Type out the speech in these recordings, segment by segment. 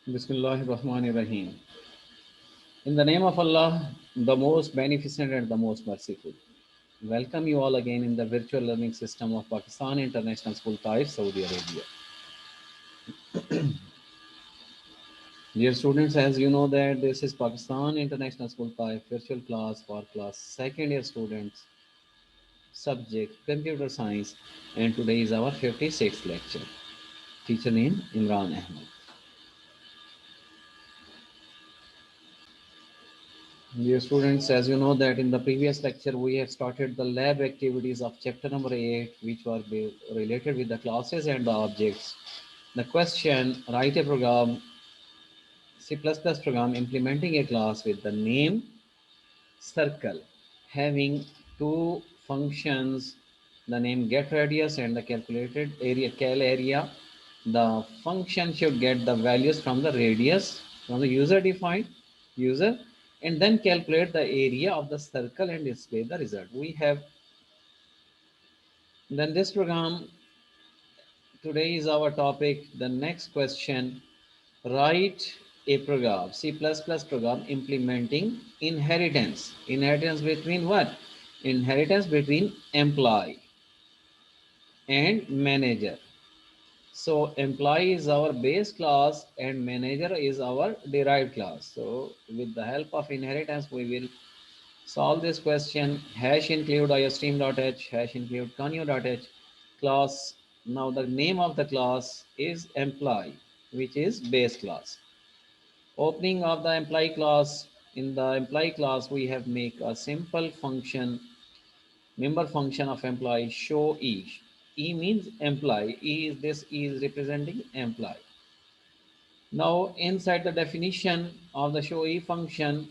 Bismillahirrahmanirrahim. In the name of Allah, the most beneficent and the most merciful. Welcome you all again in the virtual learning system of Pakistan International School, Taif, Saudi Arabia. Dear students, as you know that this is Pakistan International School, Taif, virtual class for class second year students, subject computer science, and today is our 56th lecture. Teacher name Imran Ahmed. Dear students, as you know that in the previous lecture we have started the lab activities of chapter number 8 which were related with the classes and the objects. The question, write a program, C++ program implementing a class with the name circle having two functions, the name getRadius and the calculated area cal area. The function should get the values from the radius from the user defined user and then calculate the area of the circle and display the result. We have then this program. Today is our topic. The next question, write a program, C++ program implementing inheritance. Inheritance between what? Inheritance between employee and manager. So employee is our base class and manager is our derived class. So with the help of inheritance, we will solve this question. Hash include iostream.h, hash include conio.h class. Now the name of the class is employee, which is base class. Opening of the employee class. In the employee class, we have make a simple function, member function of employee show e. E means employee. E is representing employee. Now inside the definition of the show e function,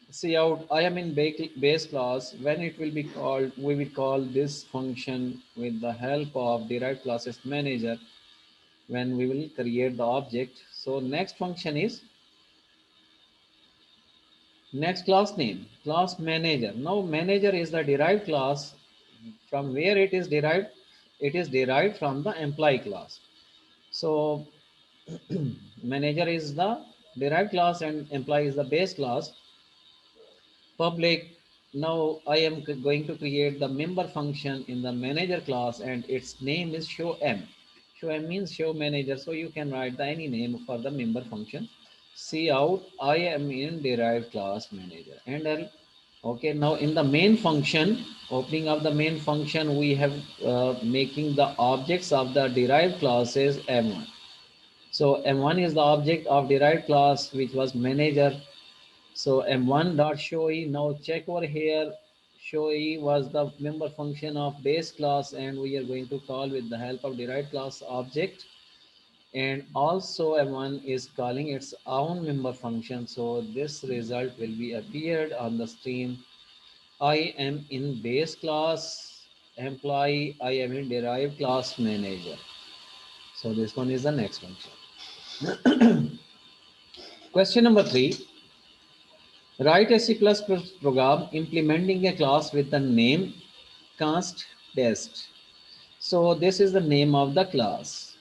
see out I am in base class. When it will be called, we will call this function with the help of derived classes manager when we will create the object. So next function is next class name, class manager. Now manager is the derived class. From where it is derived? It is derived from the employee class. So manager is the derived class and employee is the base class. Public. Now I am going to create the member function in the manager class and its name is show m. Show m means show manager. So you can write the any name for the member function. See out I am in derived class manager and L. Okay, now in the main function, opening of the main function, we have making the objects of the derived classes m1. So m1 is the object of derived class which was manager. So m1 dot show e. Now check over here. Show e was the member function of base class, and we are going to call with the help of derived class object. And also m1 is calling its own member function. So this result will be appeared on the screen. I am in base class employee. I am in derived class manager. So this one is the next function. Question number 3. Write a C++ program implementing a class with the name cast test. So this is the name of the class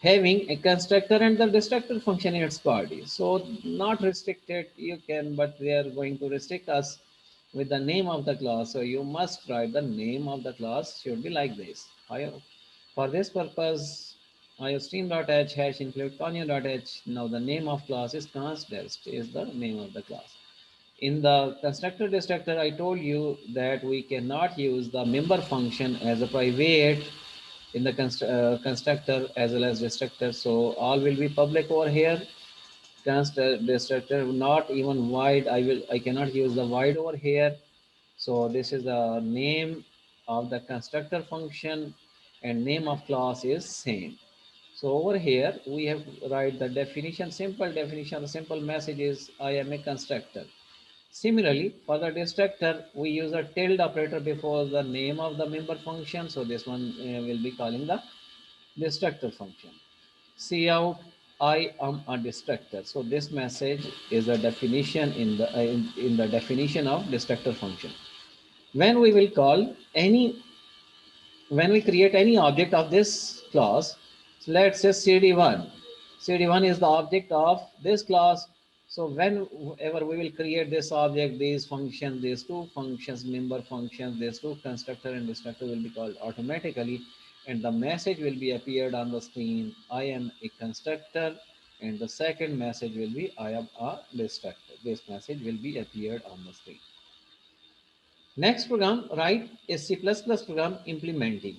having a constructor and the destructor function in its body. So not restricted, you can, but they are going to restrict us with the name of the class. So you must write the name of the class should be like this. For this purpose, iostream.h hash include conio.h. Now the name of class is const is the name of the class. In the constructor destructor, I told you that we cannot use the member function as a private in the constructor as well as destructor. So all will be public over here. Destructor not even void. I cannot use the void over here. So this is the name of the constructor function and name of class is same. So over here we have write the definition, simple definition, simple message is I am a constructor. Similarly, for the destructor, we use a tilde operator before the name of the member function. So this one will be calling the destructor function. See out, I am a destructor. So this message is the definition in the definition of destructor function. When we will call any, when we create any object of this class, so let's say cd1. CD1 is the object of this class. So whenever we will create this object, these functions, these two functions, member functions, these two constructor and destructor will be called automatically, and the message will be appeared on the screen. I am a constructor, and the second message will be I am a destructor. This message will be appeared on the screen. Next program, write a C++ program implementing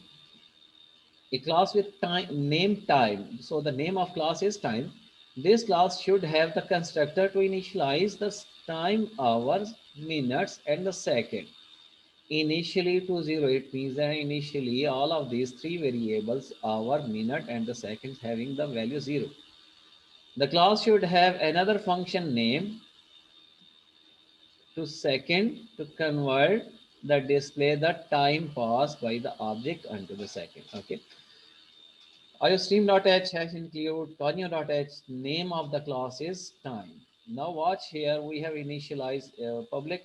a class with time name time. So the name of class is time. This class should have the constructor to initialize the time, hours, minutes, and the second. Initially to 0, it means that initially all of these three variables, hour, minute, and the seconds, having the value 0. The class should have another function name to second to convert the display the time passed by the object unto the second. Okay. IOStream.h has include Tonio.h. Name of the class is time. Now watch here. We have initialized a public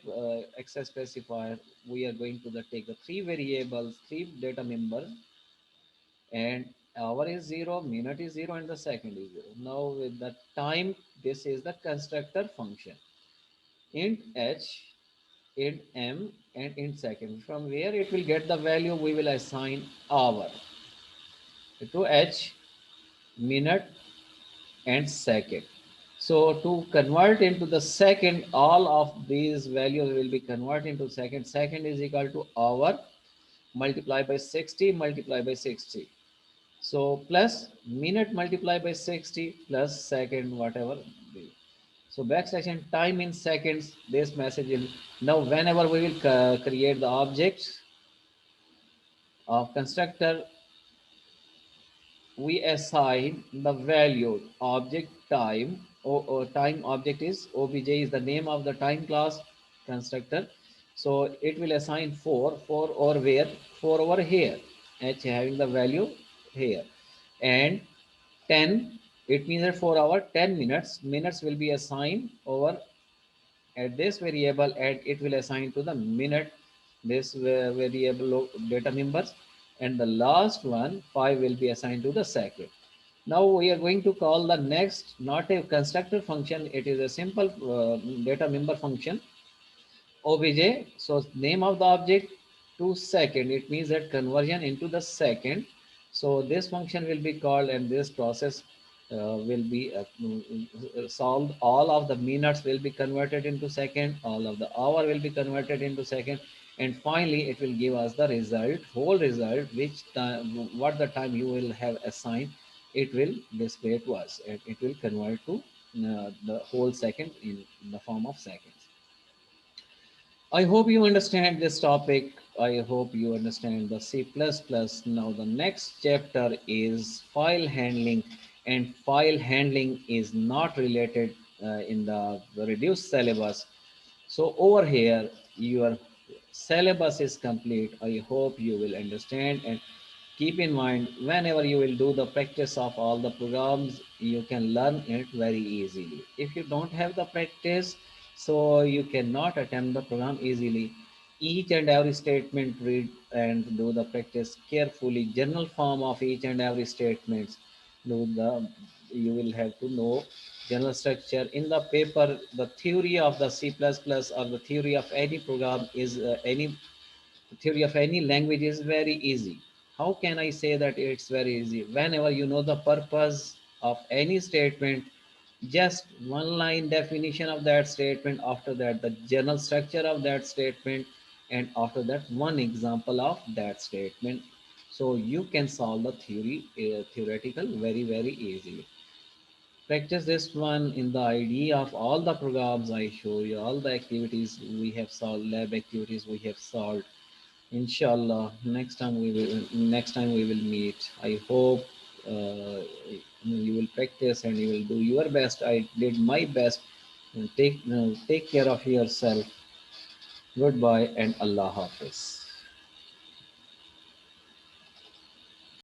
access specifier. We are going to take the three variables, three data members, and hour is 0, minute is 0, and the second is 0. Now with the time, this is the constructor function. Int h, int m, and int second. From where it will get the value, we will assign hour to h, minute, and second. So to convert into the second, all of these values will be converted into second. Second is equal to hour multiplied by 60 multiplied by 60. So plus minute multiplied by 60 plus second, whatever. So backslash and time in seconds, this message will, now whenever we will create the objects of constructor, we assign the value object time, or time object is obj is the name of the time class constructor. So it will assign 4 over where, 4 over here, h having the value here, and 10, it means that for our 10 minutes will be assigned over at this variable, and it will assign to the minute this variable data members, and the last one 5 will be assigned to the second. Now we are going to call the next, not a constructor function, it is a simple data member function obj. So name of the object to second, it means that conversion into the second. So this function will be called, and this process will be solved. All of the minutes will be converted into second, all of the hour will be converted into second, and finally it will give us the result, whole result, which time, what the time you will have assigned, it will display to us, and it will convert to the whole second in the form of seconds. I hope you understand this topic. I hope you understand the C++. Now the next chapter is file handling, and file handling is not related in the reduced syllabus. So over here, your syllabus is complete. I hope you will understand, and keep in mind, whenever you will do the practice of all the programs, you can learn it very easily. If you don't have the practice, so you cannot attempt the program easily. Each and every statement read and do the practice carefully. General form of each and every statements. Do the, you will have to know general structure in the paper. The theory of the C++ or the theory of any program is any theory of any language is very easy. How can I say that it's very easy? Whenever you know the purpose of any statement, just one line definition of that statement, after that the general structure of that statement, and after that one example of that statement. So you can solve the theoretical very easily. Practice this one in the idea of all the programs I show you, all the activities we have solved, lab activities we have solved. Inshallah, next time we will meet. I hope you will practice and you will do your best. I did my best. Take care of yourself. Goodbye and Allah Hafiz.